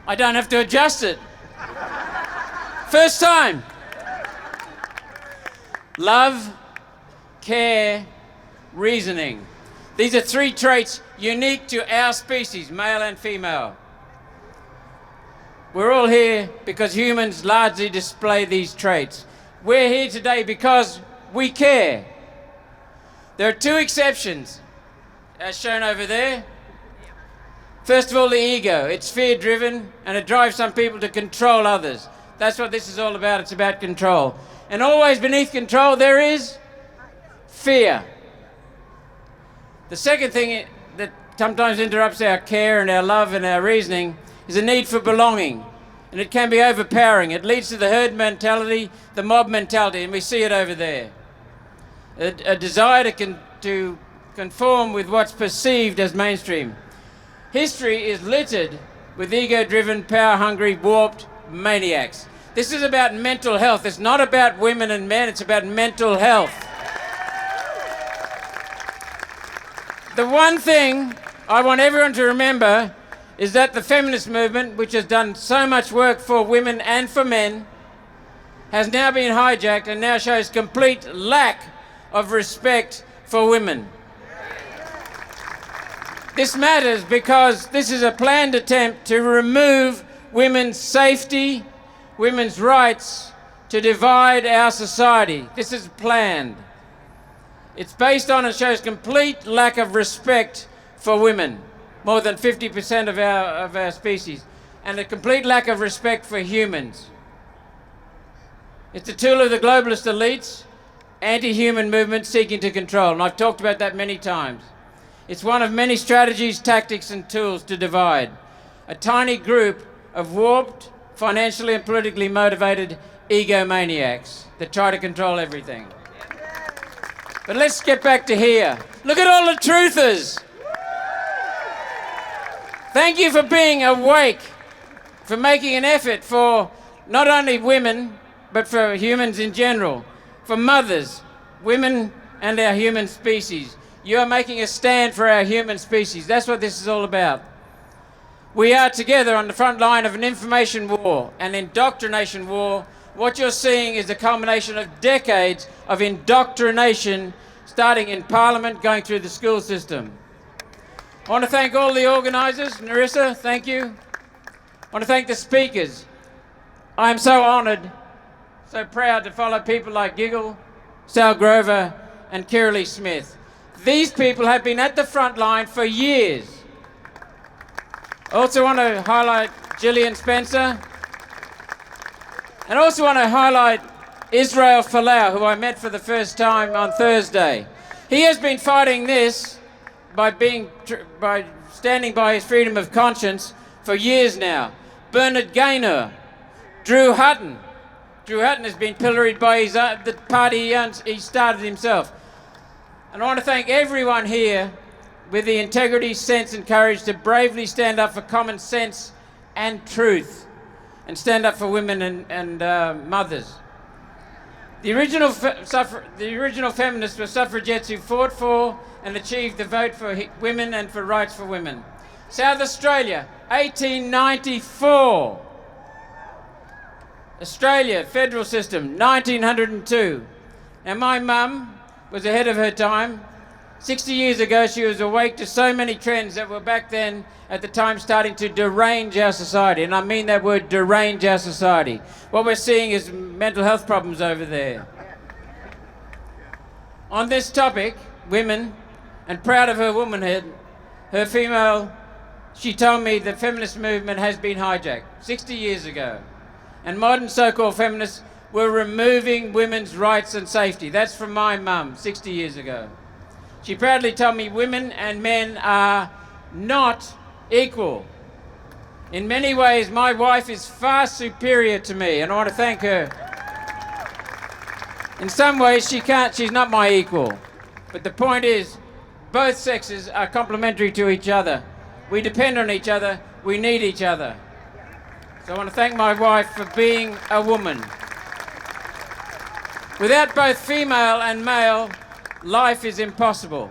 I don't have to adjust it. First time. Love, care, reasoning. These are three traits unique to our species, male and female. We're all here because humans largely display these traits. We're here today because we care. There are two exceptions, as shown over there. First of all, the ego. It's fear-driven, and it drives some people to control others. That's what this is all about. It's about control. And always beneath control, there is fear. The second thing that sometimes interrupts our care and our love and our reasoning is a need for belonging. And it can be overpowering. It leads to the herd mentality, the mob mentality, and we see it over there. A desire to conform with what's perceived as mainstream. History is littered with ego-driven, power-hungry, warped maniacs. This is about mental health. It's not about women and men, it's about mental health. The one thing I want everyone to remember is that the feminist movement, which has done so much work for women and for men, has now been hijacked and now shows complete lack of respect for women. This matters because this is a planned attempt to remove women's safety, women's rights, to divide our society. This is planned. It's based on and shows complete lack of respect for women, more than 50% of our species, and a complete lack of respect for humans. It's a tool of the globalist elites, anti-human movement seeking to control, and I've talked about that many times. It's one of many strategies, tactics and tools to divide. A tiny group of warped, financially and politically motivated egomaniacs that try to control everything. But let's get back to here. Look at all the truthers. Thank you for being awake, for making an effort for not only women, but for humans in general, for mothers, women and our human species. You are making a stand for our human species. That's what this is all about. We are together on the front line of an information war, an indoctrination war. What you're seeing is the culmination of decades of indoctrination, starting in Parliament, going through the school system. I want to thank all the organisers. Narissa, thank you. I want to thank the speakers. I am so honoured, so proud to follow people like Giggle, Sal Grover and Kiralee Smith. These people have been at the front line for years. I also want to highlight Gillian Spencer. And I also want to highlight Israel Folau, who I met for the first time on Thursday. He has been fighting this by standing by his freedom of conscience for years now. Bernard Gaynor, Drew Hutton. Drew Hutton has been pilloried by the party he started himself. And I want to thank everyone here with the integrity, sense and courage to bravely stand up for common sense and truth and stand up for women and mothers. The original feminists were suffragettes who fought for and achieved the vote for women and for rights for women. South Australia, 1894. Australia, federal system, 1902. And my mum was ahead of her time. 60 years ago, she was awake to so many trends that were back then, at the time, starting to derange our society. And I mean that word, derange our society. What we're seeing is mental health problems over there. On this topic, women, and proud of her womanhood, her female, she told me the feminist movement has been hijacked 60 years ago. And modern so-called feminists were removing women's rights and safety. That's from my mum, 60 years ago. She proudly told me women and men are not equal. In many ways, my wife is far superior to me, and I want to thank her. In some ways, she's not my equal. But the point is, both sexes are complementary to each other. We depend on each other, we need each other. So I want to thank my wife for being a woman. Without both female and male, life is impossible.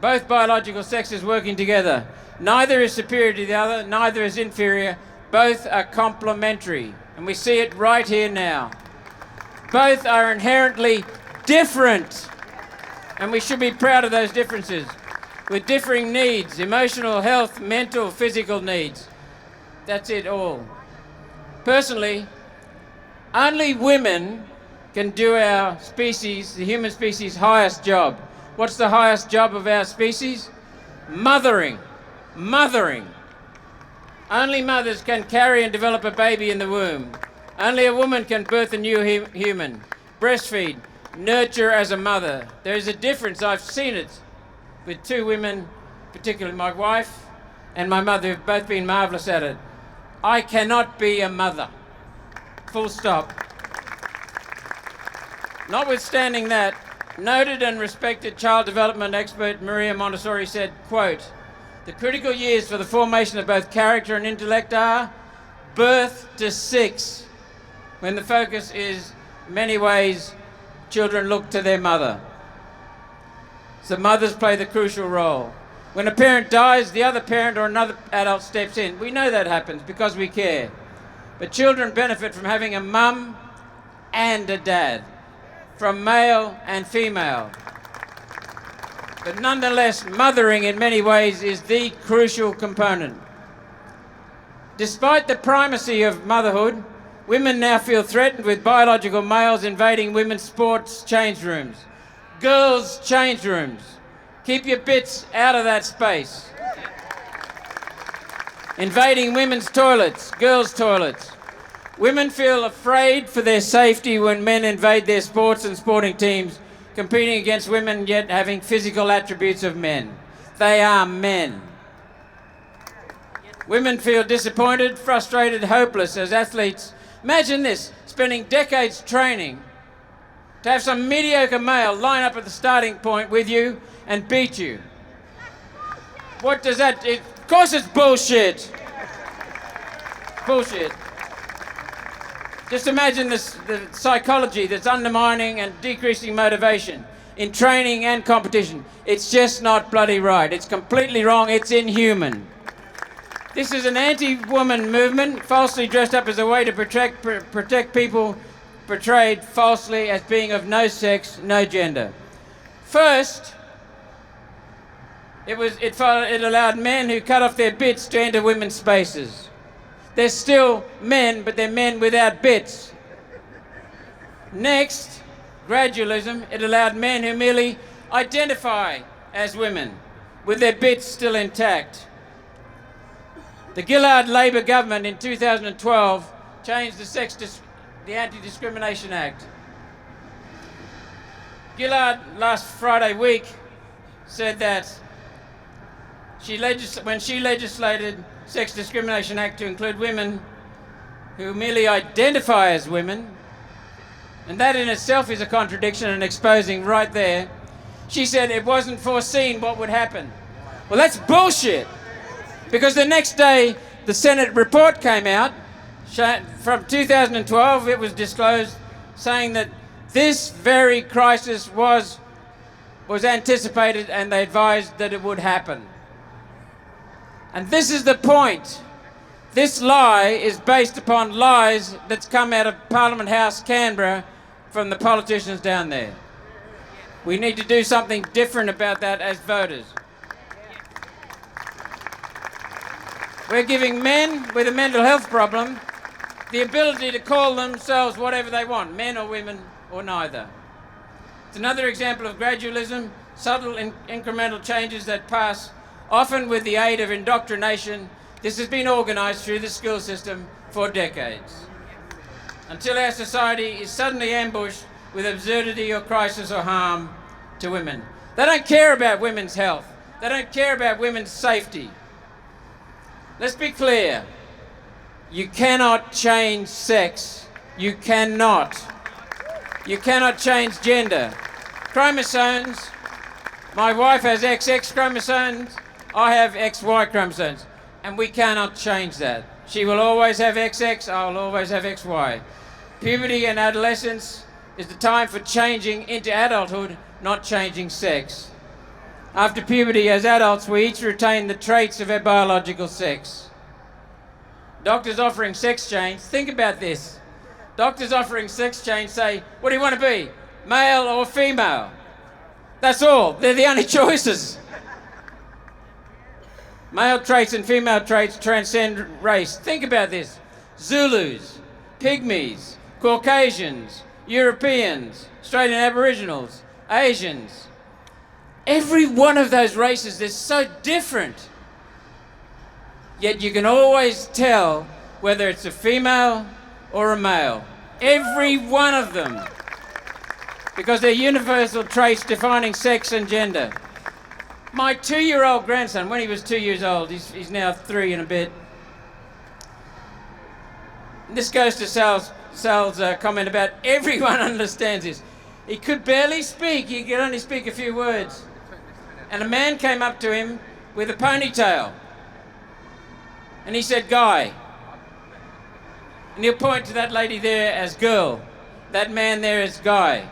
Both biological sexes working together. Neither is superior to the other, neither is inferior. Both are complementary, and we see it right here now. Both are inherently different, and we should be proud of those differences, with differing needs, emotional, health, mental, physical needs. That's it all. Personally, only women can do our species, the human species' highest job. What's the highest job of our species? Mothering. Mothering. Only mothers can carry and develop a baby in the womb. Only a woman can birth a new human. Breastfeed. Nurture as a mother. There is a difference. I've seen it with two women, particularly my wife and my mother, who've both been marvellous at it. I cannot be a mother. Full stop. Notwithstanding that, noted and respected child development expert Maria Montessori said, quote, "The critical years for the formation of both character and intellect are birth to 6, when the focus is, in many ways, children look to their mother. So mothers play the crucial role. When a parent dies, the other parent or another adult steps in. We know that happens because we care. But children benefit from having a mum and a dad, from male and female. But nonetheless, mothering in many ways is the crucial component. Despite the primacy of motherhood, women now feel threatened with biological males invading women's sports change rooms. Girls' change rooms. Keep your bits out of that space. Invading women's toilets, girls' toilets. Women feel afraid for their safety when men invade their sports and sporting teams, competing against women yet having physical attributes of men. They are men. Women feel disappointed, frustrated, hopeless as athletes. Imagine this, spending decades training to have some mediocre male line up at the starting point with you and beat you. What does that... Of course it's bullshit. Bullshit. Just imagine the psychology that's undermining and decreasing motivation in training and competition. It's just not bloody right. It's completely wrong. It's inhuman. This is an anti-woman movement, falsely dressed up as a way to protect people portrayed falsely as being of no sex, no gender. First, it allowed men who cut off their bits to enter women's spaces. They're still men, but they're men without bits. Next, gradualism, it allowed men who merely identify as women, with their bits still intact. The Gillard Labor government in 2012 changed the Anti-Discrimination Act. Gillard last Friday week said that when she legislated Sex Discrimination Act to include women who merely identify as women, and that in itself is a contradiction and exposing right there, she said it wasn't foreseen what would happen. Well, that's bullshit, because the next day the Senate report came out from 2012. It was disclosed saying that this very crisis was anticipated, and they advised that it would happen. And this is the point. This lie is based upon lies that's come out of Parliament House, Canberra, from the politicians down there. We need to do something different about that as voters. We're giving men with a mental health problem the ability to call themselves whatever they want, men or women or neither. It's another example of gradualism, subtle incremental changes that pass often with the aid of indoctrination. This has been organised through the school system for decades, until our society is suddenly ambushed with absurdity or crisis or harm to women. They don't care about women's health. They don't care about women's safety. Let's be clear. You cannot change sex. You cannot. You cannot change gender. Chromosomes. My wife has XX chromosomes. I have XY chromosomes, and we cannot change that. She will always have XX, I will always have XY. Puberty and adolescence is the time for changing into adulthood, not changing sex. After puberty, as adults, we each retain the traits of our biological sex. Doctors offering sex change, think about this. Doctors offering sex change say, what do you want to be, male or female? That's all. They're the only choices. Male traits and female traits transcend race. Think about this. Zulus, Pygmies, Caucasians, Europeans, Australian Aboriginals, Asians. Every one of those races is so different. Yet you can always tell whether it's a female or a male. Every one of them. Because they're universal traits defining sex and gender. My 2-year-old grandson, when he was 2 years old, he's now 3 and a bit. This goes to Sal's comment about everyone understands this. He could barely speak, he could only speak a few words. And a man came up to him with a ponytail. And he said, guy. And he'll point to that lady there as girl, that man there as guy.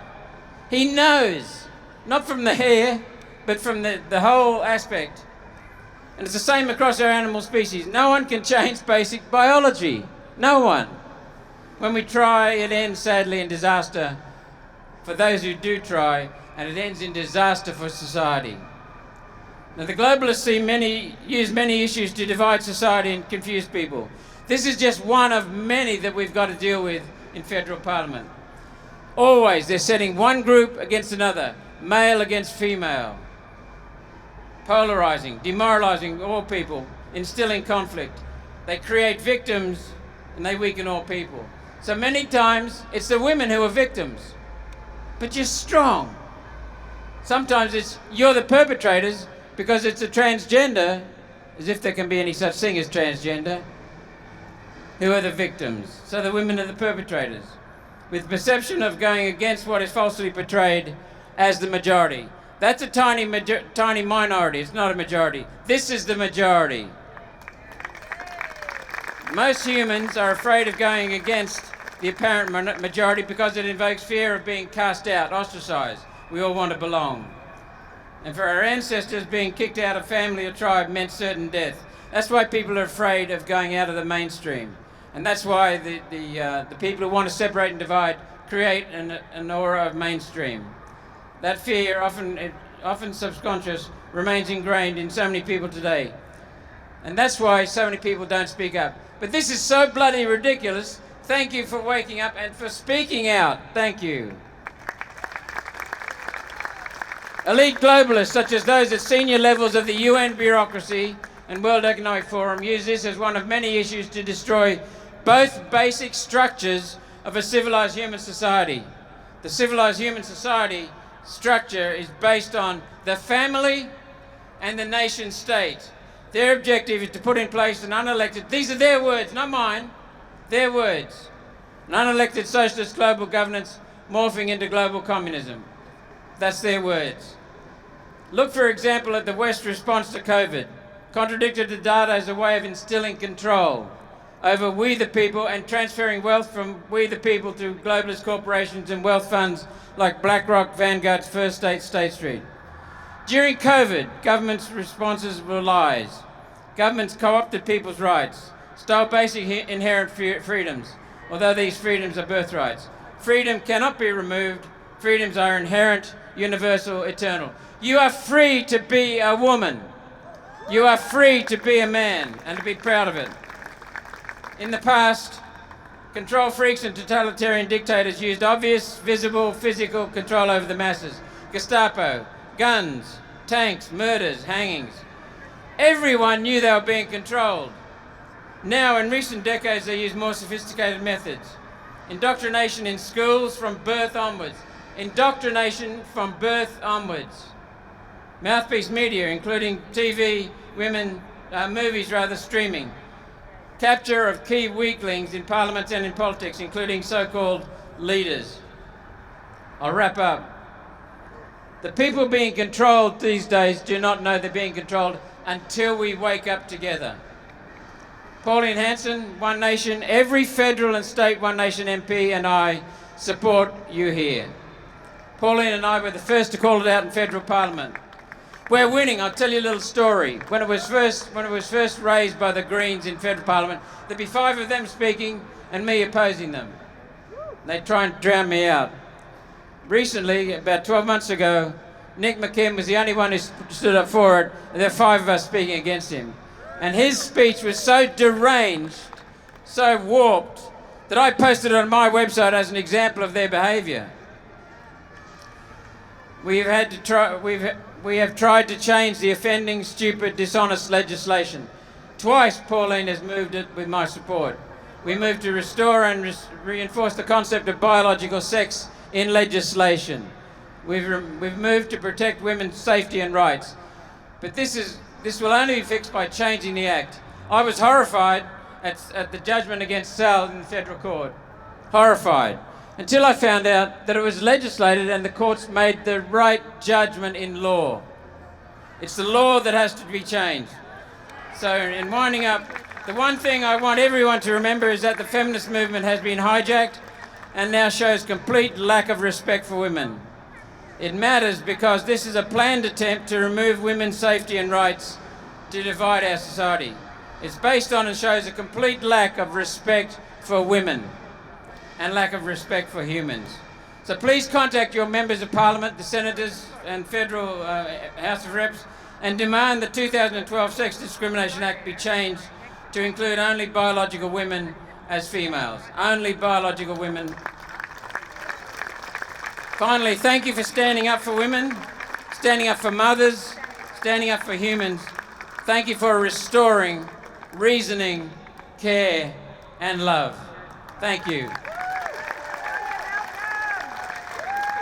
He knows, not from the hair, but from the whole aspect. And it's the same across our animal species. No one can change basic biology. No one. When we try, it ends sadly in disaster for those who do try, and it ends in disaster for society. Now, the globalists use many issues to divide society and confuse people. This is just one of many that we've got to deal with in federal parliament. Always, they're setting one group against another, male against female, polarizing, demoralizing all people, instilling conflict. They create victims and they weaken all people. So many times, it's the women who are victims. But you're strong. Sometimes it's you're the perpetrators because it's a transgender, as if there can be any such thing as transgender, who are the victims. So the women are the perpetrators, with perception of going against what is falsely portrayed as the majority. That's a tiny minority, it's not a majority. This is the majority. Most humans are afraid of going against the apparent majority because it invokes fear of being cast out, ostracized. We all want to belong. And for our ancestors, being kicked out of family or tribe meant certain death. That's why people are afraid of going out of the mainstream. And that's why the people who want to separate and divide create an aura of mainstream. That fear, often subconscious, remains ingrained in so many people today. And that's why so many people don't speak up. But this is so bloody ridiculous. Thank you for waking up and for speaking out. Thank you. Elite globalists, such as those at senior levels of the UN bureaucracy and World Economic Forum, use this as one of many issues to destroy both basic structures of a civilized human society. The civilized human society structure is based on the family and the nation state. Their objective is to put in place an unelected, these are their words, not mine, their words, an unelected socialist global governance morphing into global communism. That's their words. Look, for example, at the West's response to COVID. Contradicted the data as a way of instilling control over we the people and transferring wealth from we the people to globalist corporations and wealth funds like BlackRock, Vanguard's First State, State Street. During COVID, governments' responses were lies. Governments co-opted people's rights, stole basic inherent freedoms, although these freedoms are birthrights. Freedom cannot be removed. Freedoms are inherent, universal, eternal. You are free to be a woman. You are free to be a man and to be proud of it. In the past, control freaks and totalitarian dictators used obvious, visible, physical control over the masses. Gestapo, guns, tanks, murders, hangings. Everyone knew they were being controlled. Now, in recent decades, they use more sophisticated methods. Indoctrination in schools from birth onwards. Indoctrination from birth onwards. Mouthpiece media, including TV, movies, streaming. Capture of key weaklings in parliaments and in politics, including so-called leaders. I'll wrap up. The people being controlled these days do not know they're being controlled until we wake up together. Senator Hanson, One Nation, every federal and state One Nation MP and I support you here. Pauline and I were the first to call it out in federal parliament. We're winning. I'll tell you a little story. When it was first raised by the Greens in federal parliament, there'd be 5 of them speaking and me opposing them. They'd try and drown me out. Recently, about 12 months ago, Nick McKim was the only one who stood up for it, and there were 5 of us speaking against him. And his speech was so deranged, so warped, that I posted it on my website as an example of their behaviour. We have tried to change the offending, stupid, dishonest legislation. Twice Pauline has moved it with my support. We moved to restore and reinforce the concept of biological sex in legislation. We've moved to protect women's safety and rights. But this will only be fixed by changing the Act. I was horrified at the judgment against Sal in the federal court. Horrified. Until I found out that it was legislated and the courts made the right judgment in law. It's the law that has to be changed. So in winding up, the one thing I want everyone to remember is that the feminist movement has been hijacked and now shows complete lack of respect for women. It matters because this is a planned attempt to remove women's safety and rights, to divide our society. It's based on and shows a complete lack of respect for women and lack of respect for humans. So please contact your members of parliament, the senators and federal House of Reps, and demand the 2012 Sex Discrimination Act be changed to include only biological women as females. Only biological women. Finally, thank you for standing up for women, standing up for mothers, standing up for humans. Thank you for restoring reasoning, care and love. Thank you.